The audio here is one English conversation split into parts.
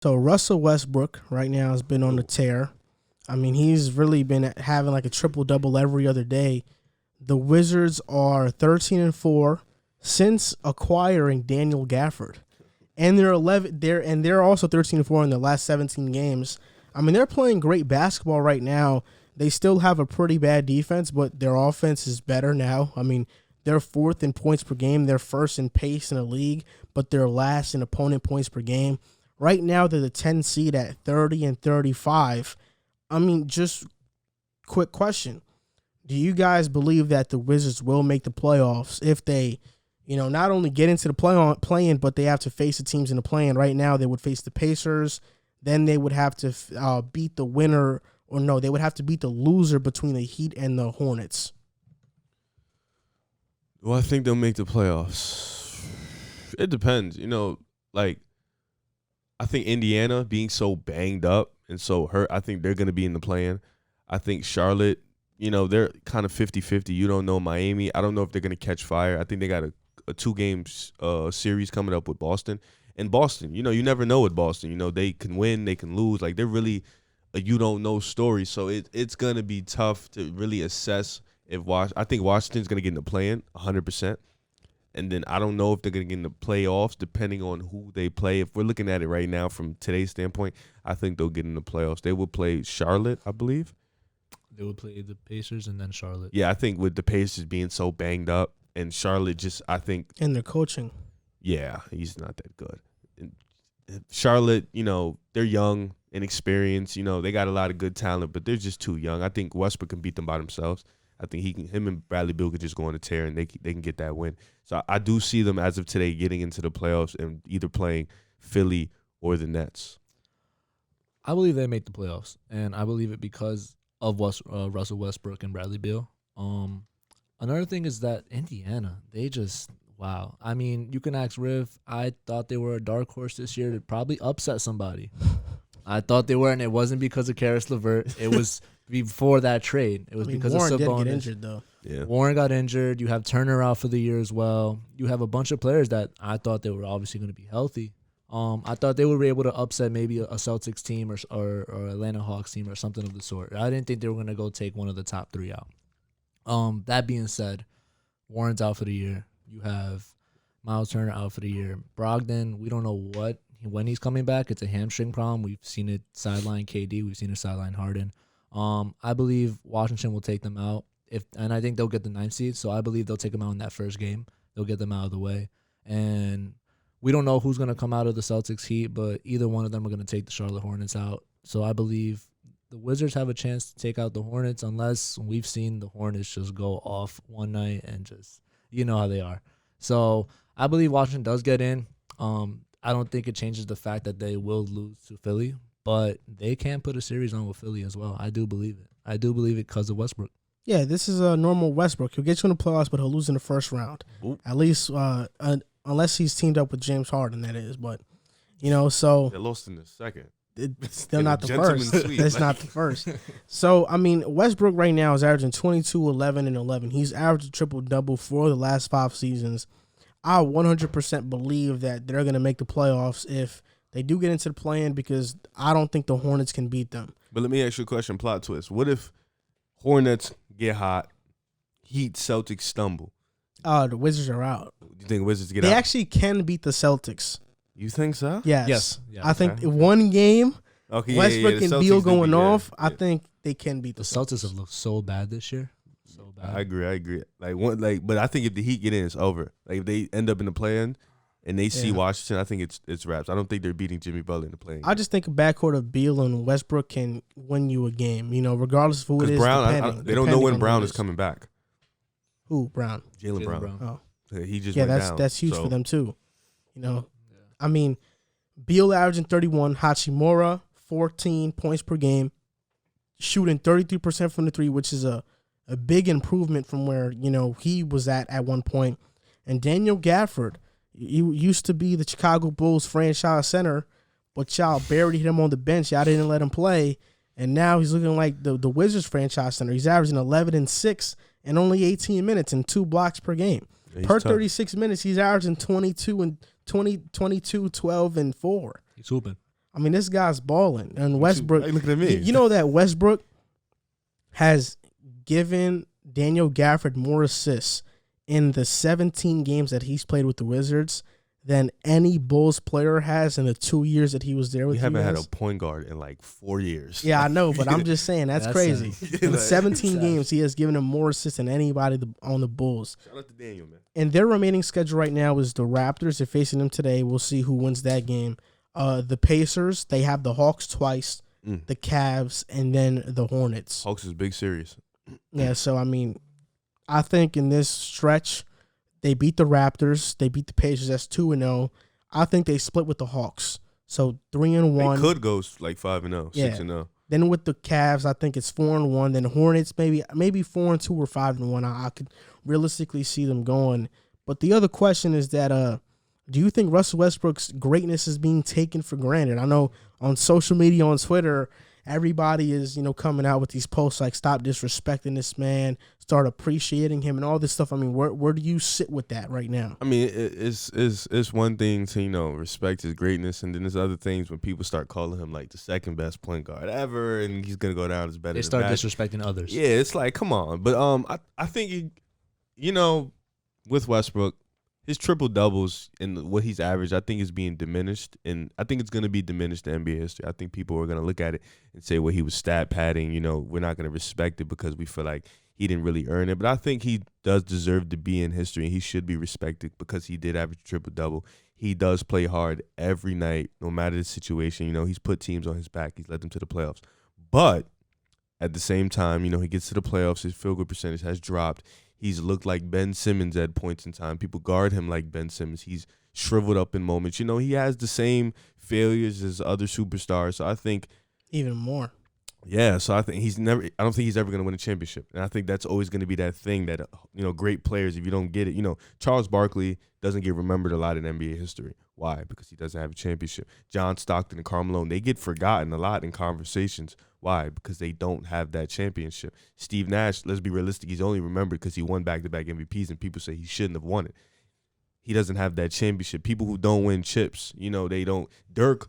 So Russell Westbrook right now has been on the tear. I mean, he's really been having like a triple-double every other day. The Wizards are 13-4 since acquiring Daniel Gafford. And they're also 13-4 in the last 17 games. I mean, they're playing great basketball right now. They still have a pretty bad defense, but their offense is better now. I mean, they're fourth in points per game. They're first in pace in the league, but they're last in opponent points per game. Right now, they're the 10 seed at 30-35. I mean, just quick question. Do you guys believe that the Wizards will make the playoffs if they, not only get into the play-in, but they have to face the teams in the play-in? Right now, they would face the Pacers. Then they would have to beat the winner, or no, they would have to beat the loser between the Heat and the Hornets. Well, I think they'll make the playoffs. It depends. I think Indiana being so banged up and so hurt, I think they're going to be in the play-in. I think Charlotte, they're kind of 50-50. You don't know Miami. I don't know if they're going to catch fire. I think they got a 2-game series coming up with Boston. And Boston, you never know with Boston. They can win, they can lose. Like, they're really a you-don't-know story. So it's going to be tough to really assess if I think Washington's going to get in the play-in 100%. And then I don't know if they're going to get in the playoffs depending on who they play. If we're looking at it right now from today's standpoint, I think they'll get in the playoffs. They will play Charlotte, I believe. They will play the Pacers and then Charlotte. Yeah, I think with the Pacers being so banged up and Charlotte just, I think. And their coaching. Yeah, he's not that good. And Charlotte, they're young, inexperienced. They got a lot of good talent, but they're just too young. I think Westbrook can beat them by themselves. I think him and Bradley Beal could just go on a tear and they can get that win. So I do see them as of today getting into the playoffs and either playing Philly or the Nets. I believe they make the playoffs, and I believe it because of Russell Westbrook and Bradley Beal. Another thing is that Indiana, they just wow. I mean, you can ask Riv. I thought they were a dark horse this year to probably upset somebody. I thought they were, and it wasn't because of Karis LeVert. It was before that trade. It was because Warren of Sabonis. Did get injured, though. Yeah. Warren got injured. You have Turner out for the year as well. You have a bunch of players that I thought they were obviously going to be healthy. I thought they would be able to upset maybe a Celtics team or Atlanta Hawks team or something of the sort. I didn't think they were going to go take one of the top 3 out. That being said, Warren's out for the year. You have Miles Turner out for the year. Brogdon, we don't know when he's coming back. It's a hamstring problem. We've seen it sideline KD. We've seen it sideline Harden. I believe Washington will take them out, and I think they'll get the 9th seed. So I believe they'll take them out in that first game. They'll get them out of the way, and we don't know who's going to come out of the Celtics Heat, but either one of them are going to take the Charlotte Hornets out. So I believe the Wizards have a chance to take out the Hornets unless we've seen the Hornets just go off one night and just how they are. So I believe Washington does get in. I don't think it changes the fact that they will lose to Philly, but they can put a series on with Philly as well. I do believe it. I do believe it because of Westbrook. Yeah, this is a normal Westbrook. He'll get you in the playoffs, but he'll lose in the first round. Ooh. At least unless he's teamed up with James Harden, that is. But, so. They lost in the second. It's still not the gentleman's first. sweep. It's not the first. So, I mean, Westbrook right now is averaging 22, 11, and 11. He's averaged a triple-double for the last 5 seasons. I 100% believe that they're going to make the playoffs if they do get into the play-in because I don't think the Hornets can beat them. But let me ask you a question, plot twist. What if Hornets get hot, Heat, Celtics stumble? The Wizards are out. Do you think Wizards get out? They actually can beat the Celtics. You think so? Yes. Yeah, I think one game, Okay, Westbrook and Beal going off, I think they can beat The the Celtics have looked so bad this year. So bad. I agree. But I think if the Heat get in, it's over. Like if they end up in the play-in and they see Washington, I think it's wraps. I don't think they're beating Jimmy Butler in the play-in. I just think a backcourt of Beal and Westbrook can win you a game, regardless of who it is. Brown, they don't know when Brown is coming back. Who, Brown? Jaylen Brown. Oh. He just went down. That's huge for them too. I mean, Beal averaging 31, Hachimura 14 points per game, shooting 33% from the 3, which is a big improvement from where he was at one point. And Daniel Gafford, you used to be the Chicago Bulls franchise center, but y'all buried him on the bench. Y'all didn't let him play, and now he's looking like the Wizards franchise center. He's averaging 11 and 6 and only 18 minutes and 2 blocks per game. Per 36 minutes, he's averaging 22, 12, and 4. He's hooping. I mean, this guy's balling. And Westbrook, Why you looking at me? you know that Westbrook has given Daniel Gafford more assists in the 17 games that he's played with the Wizards than any Bulls player has in the 2 years that he was there with We you haven't had guys. a point guard in like 4 years. Yeah, I know, but I'm just saying that's That's crazy. sad. In Like, 17 sad. games, he has given him more assists than anybody on the Bulls. Shout out to Daniel, man. And their remaining schedule right now is the Raptors. They're facing them today. We'll see who wins that game. The Pacers, they have the Hawks twice, the Cavs, and then the Hornets. Hawks is big series. Yeah, so, I mean, I think in this stretch, they beat the Raptors. They beat the Pacers. That's 2-0. I think they split with the Hawks. So 3-1. They could go like 5-0, Yeah. 6-0. Then with the Cavs, I think it's 4-1. Then the Hornets, maybe 4-2 or 5-1. I could realistically see them going. But the other question is that, do you think Russell Westbrook's greatness is being taken for granted? I know on social media, on Twitter, everybody is, coming out with these posts like, stop disrespecting this man, start appreciating him and all this stuff. I mean, where do you sit with that right now? I mean, it's one thing to, respect his greatness, and then there's other things when people start calling him like the second best point guard ever, and he's going to go down as better They than start Magic. disrespecting others. Yeah, it's like, come on. But I think, with Westbrook, his triple doubles and what he's averaged, I think is being diminished, and I think it's going to be diminished in NBA history. I think people are going to look at it and say, well, he was stat padding. We're not going to respect it because we feel like he didn't really earn it. But I think he does deserve to be in history, and he should be respected because he did average a triple double. He does play hard every night, no matter the situation. He's put teams on his back. He's led them to the playoffs. But at the same time, he gets to the playoffs. His field goal percentage has dropped. He's looked like Ben Simmons at points in time. People guard him like Ben Simmons. He's shriveled up in moments. He has the same failures as other superstars. So I think Even more. Yeah, so I think I don't think he's ever going to win a championship. And I think that's always going to be that thing that, great players, if you don't get it, Charles Barkley doesn't get remembered a lot in NBA history. Why? Because he doesn't have a championship. John Stockton and Karl Malone, they get forgotten a lot in conversations. Why? Because they don't have that championship. Steve Nash, let's be realistic, he's only remembered because he won back-to-back MVPs, and people say he shouldn't have won it. He doesn't have that championship. People who don't win chips, they don't. Dirk,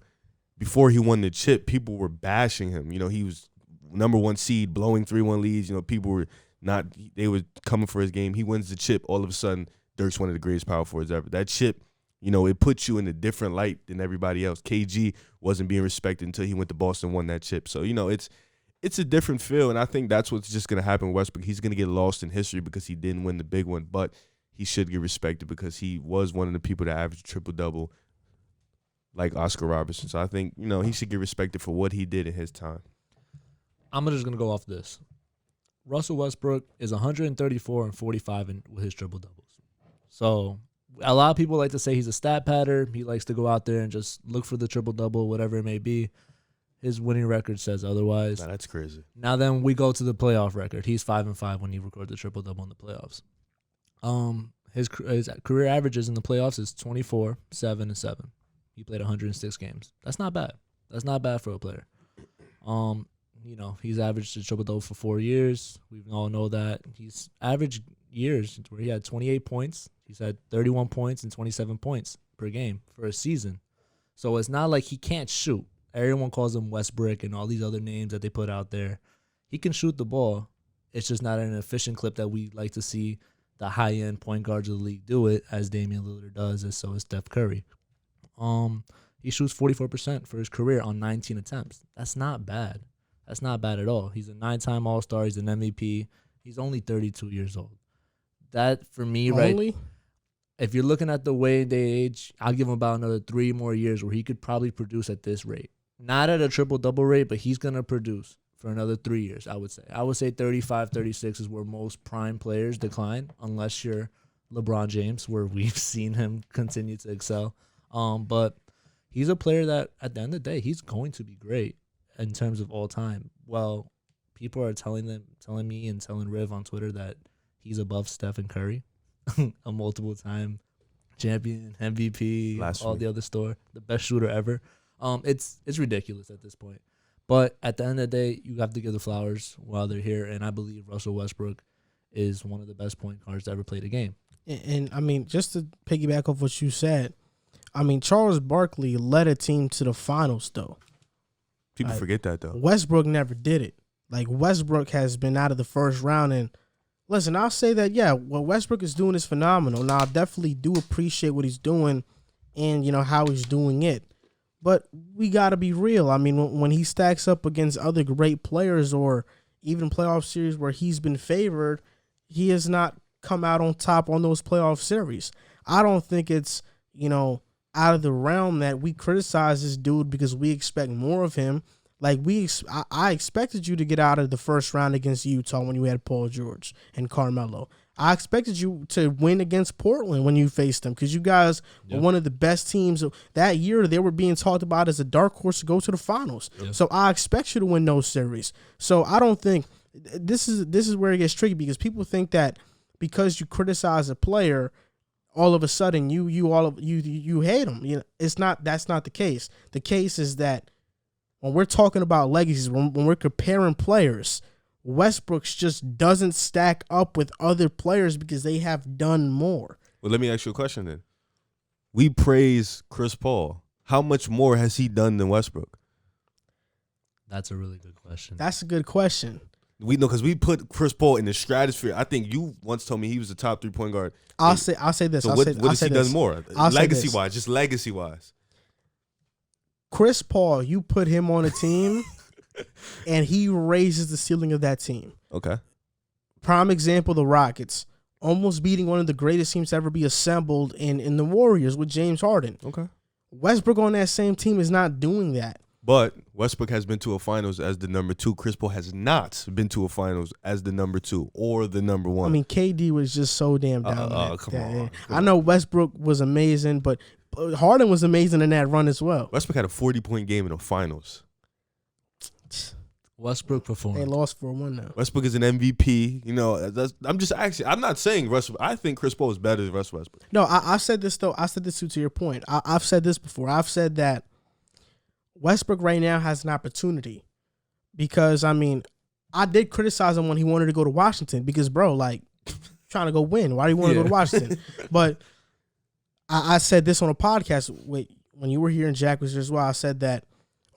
before he won the chip, people were bashing him. He was number one seed, blowing 3-1 leads. People were not, they were coming for his game. He wins the chip. All of a sudden, Dirk's one of the greatest power forwards ever. That chip, it puts you in a different light than everybody else. KG wasn't being respected until he went to Boston and won that chip. So, it's a different feel, and I think that's what's just going to happen with Westbrook. He's going to get lost in history because he didn't win the big one, but he should get respected because he was one of the people that averaged triple-double like Oscar Robertson. So I think, he should get respected for what he did in his time. I'm just going to go off this. Russell Westbrook is 134 and 45 with his triple doubles. So a lot of people like to say he's a stat padder. He likes to go out there and just look for the triple double, whatever it may be. His winning record says otherwise. Nah, that's crazy. Now then we go to the playoff record. He's 5-5 when he records the triple double in the playoffs. His career averages in the playoffs is 24, 7, and 7. He played 106 games. That's not bad. That's not bad for a player. He's averaged a triple double for 4 years. We all know that. He's averaged years where he had 28 points. He's had 31 points and 27 points per game for a season. So it's not like he can't shoot. Everyone calls him Westbrook and all these other names that they put out there. He can shoot the ball. It's just not an efficient clip that we like to see the high-end point guards of the league do it, as Damian Lillard does, and so is Steph Curry. He shoots 44% for his career on 19 attempts. That's not bad. That's not bad at all. He's a 9-time All-Star. He's an MVP. He's only 32 years old. That, for me, right, if you're looking at the way they age, I'll give him about another 3 more years where he could probably produce at this rate. Not at a triple-double rate, but he's going to produce for another 3 years, I would say. I would say 35, 36 is where most prime players decline, unless you're LeBron James, where we've seen him continue to excel. But he's a player that, at the end of the day, he's going to be great in terms of all time. Well, people are telling me and telling Riv on Twitter that he's above Stephen Curry, a multiple-time champion, MVP, all the other the best shooter ever. It's ridiculous at this point. But at the end of the day, you have to give the flowers while they're here, and I believe Russell Westbrook is one of the best point guards to ever play the game. And I mean, just to piggyback off what you said, I mean, Charles Barkley led a team to the finals, though. People forget that, though. Westbrook never did it. Like, Westbrook has been out of the first round. And listen, I'll say that, yeah, what Westbrook is doing is phenomenal. Now, I definitely do appreciate what he's doing and, how he's doing it. But we got to be real. I mean, when he stacks up against other great players or even playoff series where he's been favored, he has not come out on top on those playoff series. I don't think it's, out of the realm that we criticize this dude because we expect more of him. Like, I expected you to get out of the first round against Utah when you had Paul George and Carmelo. I expected you to win against Portland when you faced them because you guys were one of the best teams. That year, they were being talked about as a dark horse to go to the finals. Yep. So I expect you to win those series. So I don't think this is where it gets tricky because people think that because you criticize a player, all of a sudden you hate him. That's not the case. The case is that when we're talking about legacies, when we're comparing players, Westbrook just doesn't stack up with other players because they have done more. Well, let me ask you a question then. We praise Chris Paul. How much more has he done than Westbrook? That's a really good question. That's a good question. We know because we put Chris Paul in the stratosphere. I think you once told me he was the top 3-point guard. I'll say this. So what has he done more? Legacy-wise, just legacy-wise. Chris Paul, you put him on a team, and he raises the ceiling of that team. Okay. Prime example, the Rockets. Almost beating one of the greatest teams to ever be assembled in the Warriors with James Harden. Okay. Westbrook on that same team is not doing that. But Westbrook has been to a finals as the number 2. Chris Paul has not been to a finals as the number 2 or the number 1. I mean, KD was just so damn dominant. Come on. I know Westbrook was amazing, but Harden was amazing in that run as well. Westbrook had a 40-point game in the finals. Westbrook performed. They lost 4-1 now. Westbrook is an MVP. I'm just actually. I'm not saying Westbrook. I think Chris Paul is better than Russell Westbrook. No, I said this though. I said this to your point. I've said this before. I've said that Westbrook right now has an opportunity because I did criticize him when he wanted to go to Washington because trying to go win. Why do you want to go to Washington? But I said this on a podcast when you were here and Jack was here as well. I said that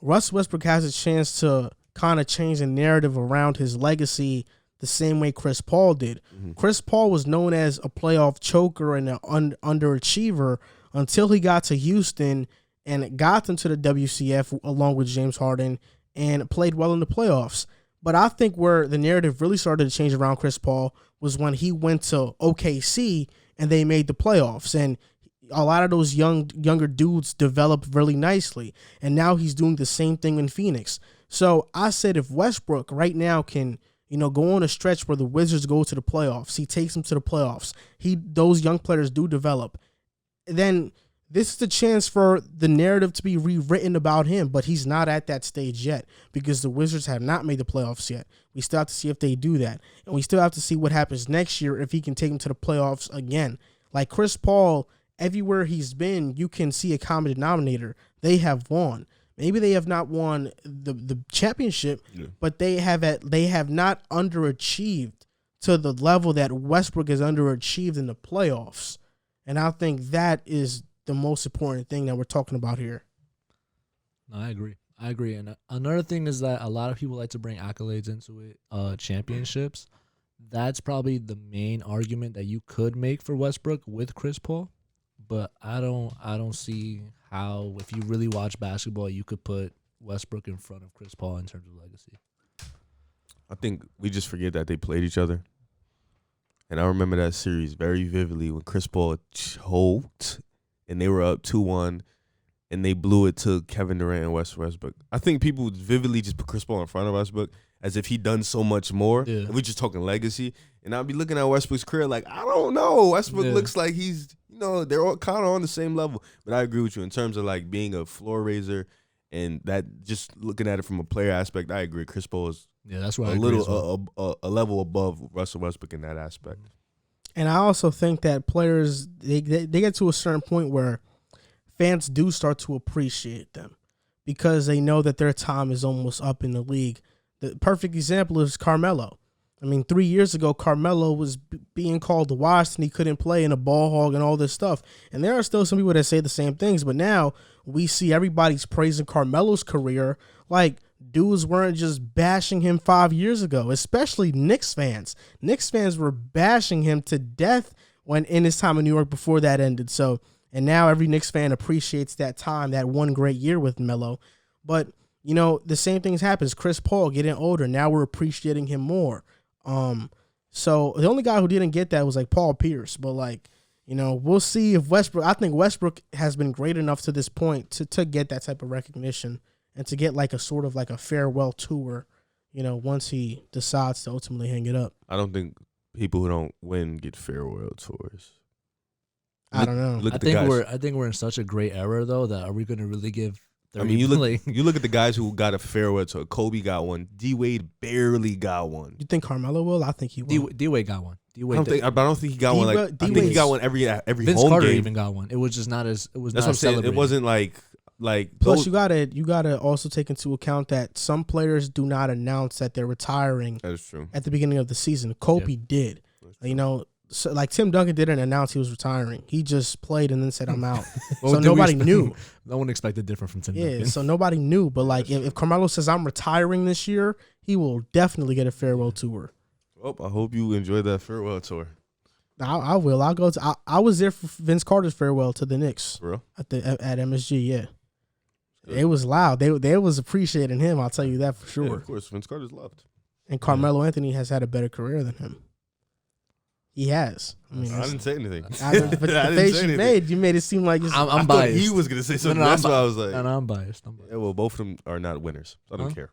Russell Westbrook has a chance to kind of change the narrative around his legacy the same way Chris Paul did. Mm-hmm. Chris Paul was known as a playoff choker and an underachiever until he got to Houston and got them to the WCF along with James Harden and played well in the playoffs. But I think where the narrative really started to change around Chris Paul was when he went to OKC and they made the playoffs. And a lot of those younger dudes developed really nicely. And now he's doing the same thing in Phoenix. So I said if Westbrook right now can, go on a stretch where the Wizards go to the playoffs, he takes them to the playoffs, those young players do develop, then this is the chance for the narrative to be rewritten about him. But he's not at that stage yet because the Wizards have not made the playoffs yet. We still have to see if they do that. And we still have to see what happens next year if he can take them to the playoffs again. Like Chris Paul, everywhere he's been, you can see a common denominator. They have won. Maybe they have not won the championship, but they have not underachieved to the level that Westbrook has underachieved in the playoffs. And I think that is the most important thing that we're talking about here. No, I agree. And another thing is that a lot of people like to bring accolades into it, championships. That's probably the main argument that you could make for Westbrook with Chris Paul. But I don't see how, if you really watch basketball, you could put Westbrook in front of Chris Paul in terms of legacy. I think we just forget that they played each other. And I remember that series very vividly when Chris Paul choked and they were up 2-1 and they blew it to Kevin Durant and Westbrook. I think people vividly just put Chris Paul in front of Westbrook as if he'd done so much more. Yeah. And we're just talking legacy. And I'll be looking at Westbrook's career like, I don't know. Westbrook looks like he's, they're all kind of on the same level. But I agree with you in terms of like being a floor raiser and that just looking at it from a player aspect, I agree. Chris Paul is that's why a level above Russell Westbrook in that aspect. And I also think that players, they get to a certain point where fans do start to appreciate them because they know that their time is almost up in the league. The perfect example is Carmelo. I mean, 3 years ago, Carmelo was being called washed and he couldn't play and a ball hog and all this stuff. And there are still some people that say the same things, but now we see everybody's praising Carmelo's career like dudes weren't just bashing him 5 years ago, especially Knicks fans. Knicks fans were bashing him to death when in his time in New York before that ended. So, and now every Knicks fan appreciates that time, that one great year with Melo. But, you know, the same things happens. Chris Paul getting older. Now we're appreciating him more. So the only guy who didn't get that was like Paul Pierce. But like, you know, we'll see if Westbrook, I think Westbrook has been great enough to this point to get that type of recognition and to get like a sort of like a farewell tour, you know, once he decides to ultimately hang it up. I don't think people who don't win get farewell tours. I don't know. I think we're in such a great era though that are we going to really give? I mean, you look at the guys who got a farewell tour. Kobe got one. D Wade barely got one. You think Carmelo will? I think he will. D Wade got one. I don't think he got one. Like I think he got one every Vince home Carter game. even got one. It was just not as it was. That's not what I'm saying. celebrated. It wasn't like. Plus, you gotta also take into account that some players do not announce that they're retiring. That is true. At the beginning of the season, Kobe did. You know, so like Tim Duncan didn't announce he was retiring. He just played and then said, "I'm out." So nobody knew. No one expected different from Tim Duncan. Yeah, so nobody knew. But like, if Carmelo says, "I'm retiring this year," he will definitely get a farewell tour. Well, I hope you enjoy that farewell tour. I will. I'll go to. I was there for Vince Carter's farewell to the Knicks. For real? At MSG. Yeah. It was loud. They was appreciating him. I'll tell you that for sure. Yeah, of course, Vince Carter's loved. And Carmelo Anthony has had a better career than him. He has. I mean, I didn't say anything. The face you made it seem like I'm biased. He was gonna say something. No, That's why I was like, no, I'm biased. yeah, well, both of them are not winners. So I don't care.